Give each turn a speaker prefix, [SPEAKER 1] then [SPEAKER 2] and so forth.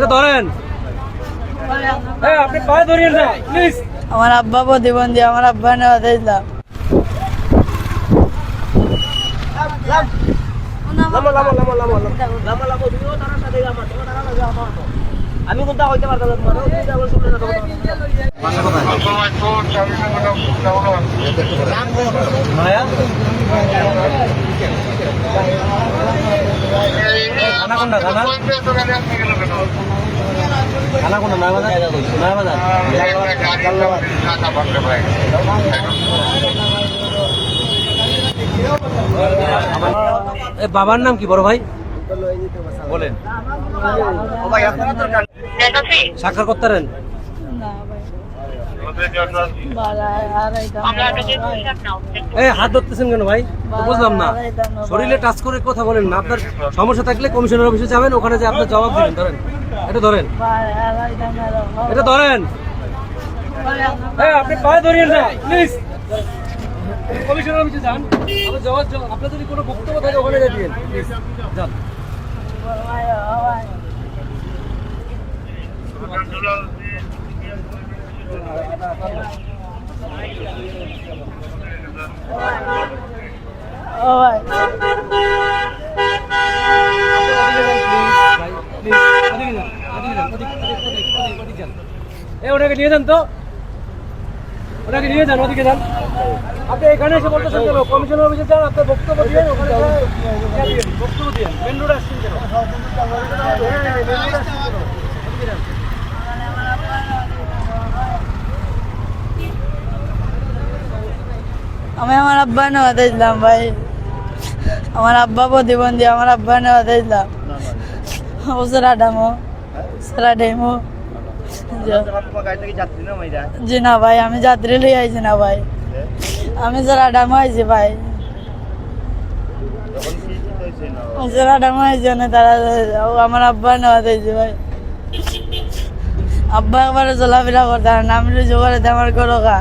[SPEAKER 1] এটা ধরেন। আপনি পায়ে ধরিয়েন না প্লিজ।
[SPEAKER 2] আমার আব্বা প্রতিবন্ধী, আমার আব্বা নেওয়া দিলাম।
[SPEAKER 1] আমি কোনটা হইতে পারতাম বাবার নাম কি বড় ভাই বলেন? সাক্ষাৎ করতেন? হাত ধরতেছেন কেন ভাই? বুঝলাম না, শরীরে টাচ করে কথা বলেন না। আপনার সমস্যা থাকলে কমিশনার অফিসে যাবেন, ওখানে যে আপনার জবাব দিবেন। ধরেন, এটা ধরেন, এটা ধরেন। আপনি পায়ে ধরিয়েন না প্লিজ। কমিশনার অফিসে যান, আপনার যদি কোনো বক্তব্য থাকে ওখানে দিবেন প্লিজ। যান। ওনাকে নিয়ে যান তো, ওনাকে নিয়ে যান, ওদিকে যান। আপনি এখানে এসে বলতেছেন কেন? কমিশনার অফিসে যান, আপনার বক্তব্য দিয়ে ওখানে বক্তব্য দিয়ে মেন রোড আসছেন কেন?
[SPEAKER 2] আমি আমার আব্বা নেওয়া দিলাম ভাই। আমার আব্বা প্রতিবন্ধী, আমার আব্বা নেওয়া দিলাম। জি না ভাই, আমি যাত্রী লিয়ে আইছি না ভাই, আমি যারা ডামো আইছি ভাই। যারা ডামো আইছি না তারা আমার আব্বা নেওয়া দিয়েছে ভাই। আব্বা একবারে চলাফেরা করতে না, আমি জোগাড়ে আমার করো গা।